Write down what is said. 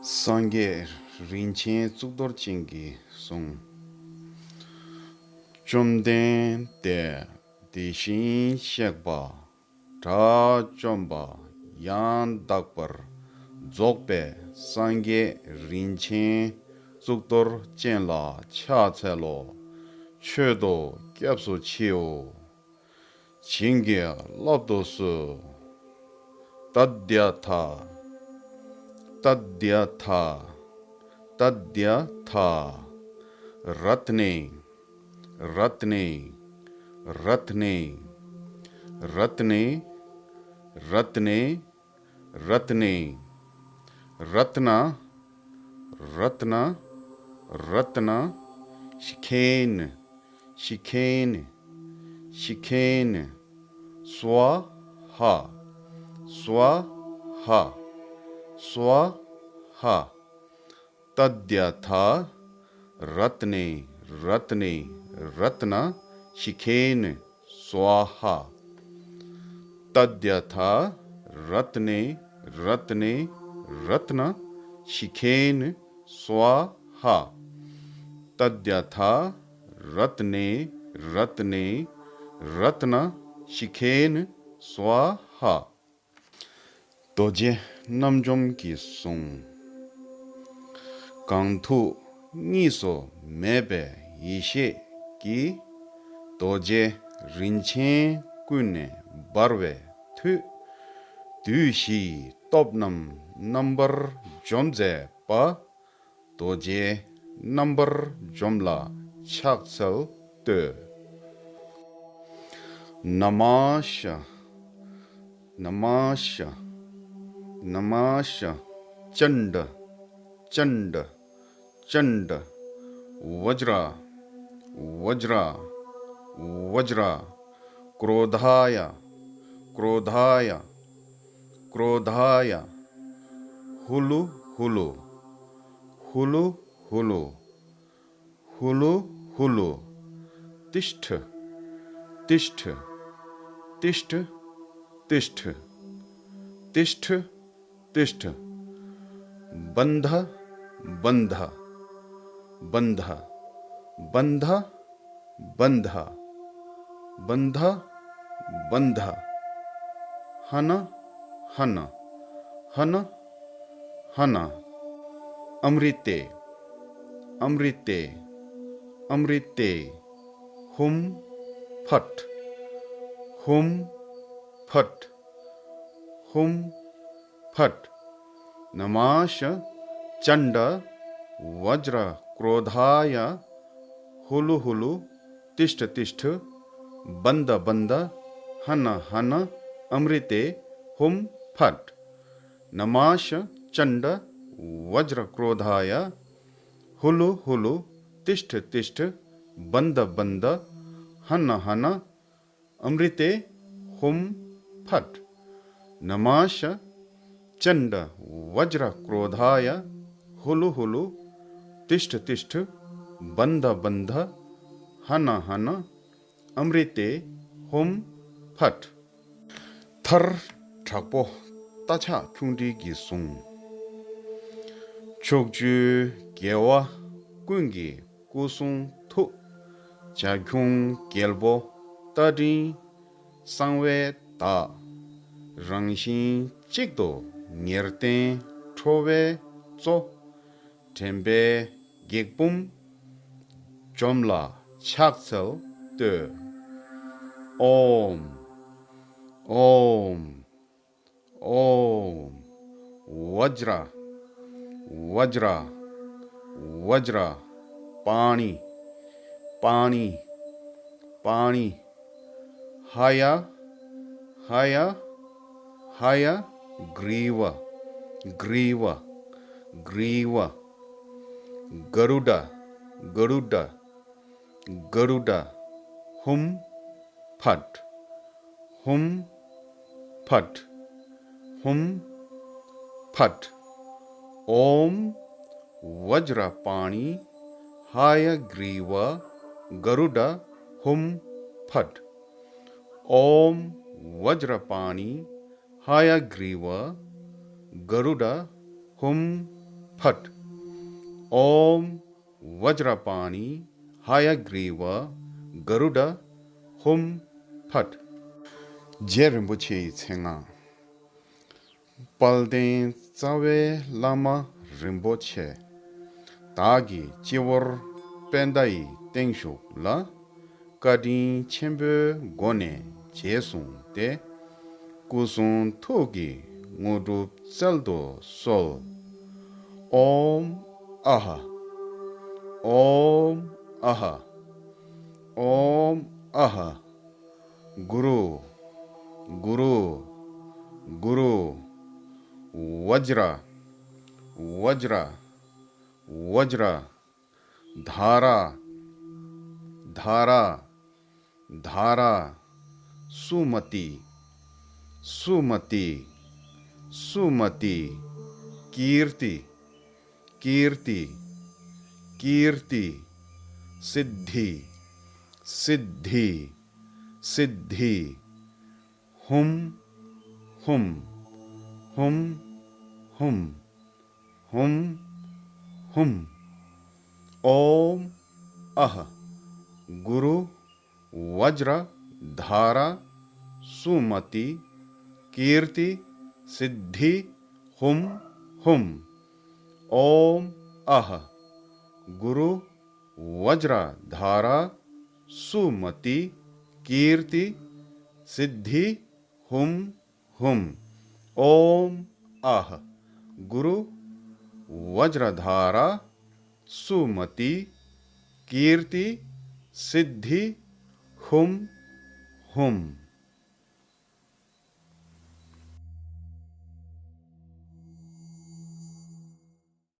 Sangye rinchen tsukdor chingi song chomden de deshin shekba tra chomba yan dakbar dzogbe sangye rinchen tsukdor chenla cha tselo chedo gyapso cheo chingi labdo su tadyatha tadyatha tadyatha ratne ratne ratne ratne ratne ratne ratna ratna ratna shikhen shikhen shikhen swaha swaha swaha tadyatha ratne ratne ratna shikhen swaha tadyatha ratne ratne ratna shikhen swaha tadyatha ratne ratne ratna shikhen swaha doje namjom ki song 강투 니소 메베 이셰 기 도제 린체 꾸네 바르베 투 두시 톱남 넘버 좀제 파 도제 넘버 좀라 착설 때 나마샤 나마샤 나마샤 Chand Chand Chand Vajra Vajra Vajra क्रोधाय क्रोधाय क्रोधाय हुलु हुलु हुलु हुलु हुलु हुलु तिष्ठ तिष्ठ तिष्ठ तिष्ठ तिष्ठ तिष्ठ बंध बंध बंध बंध बंध बंध बंध हन हन हन हन अमृते अमृते अमृते हुम फट हुम फट हुम फट नमाश चंड वज्र क्रोधाय हुलु हुलु तिष्ठ तिष्ठ बंद बंद हन हन अमृते हुम फट नमाश चंड वज्र क्रोधाय हुलु हुलु तिष्ठ तिष्ठ बंद बंद हन हन अमृते हुम फट नमाश चंड वज्र क्रोधाय हुलु हुलु तिष्ठ तिष्ठ बंध बंध हन हन अमृते हुम फट थर ठकपो ताछा खुंडी की सुंग चोकजु गेवा कुंगी कुसुंग थु चाख्युंग गेलबो तादी संवे ता रंगशी चिकदो निरते ठोवे चो टेम्बे गेकपुम जोमला छाक्सल ते ओम ओम ओम वज्रा वज्रा वज्रा पानी पानी पानी हाया हाया हाया ग्रीवा ग्रीवा ग्रीवा गरुड़ा गरुड़ा गरुड़ा हुम फट हुम फट हुम फट ओम वज्र पाणी हाय ग्रीवा गरुड़ा हुम फट ओम वज्र पाणी हाय ग्रीवा गरुड़ा हुम फट। ओम वज्रपाणि हयग्रीव गरुड़ हुम फट। जे रिम्पोछे छेंगा पलदें चावे लामा रिम्पोछे तागी चिवर पेंदाई तेंशु ला कदी चेंबे गोने जेसुं ते कुसुं थोगी ngudup zeldo sol. Om aha. Om aha. Om aha. Guru. Guru. Guru. Vajra. Vajra. Vajra. Dhara. Dhara. Dhara. Sumati. Sumati. सुमति। कीर्ति। कीर्ति। कीर्ति। सिद्धि। सिद्धि। सिद्धि। हुम हुम हुम हुम हुम हुम। ओम अह। गुरु वज्र धारा सुमति कीर्ति सिद्धि हुम हुम। ओम अह। गुरु वज्र धारा सुमति कीर्ति सिद्धि हुम हुम। ओम अह। गुरु वज्र धारा सुमति कीर्ति सिद्धि हुम हुम।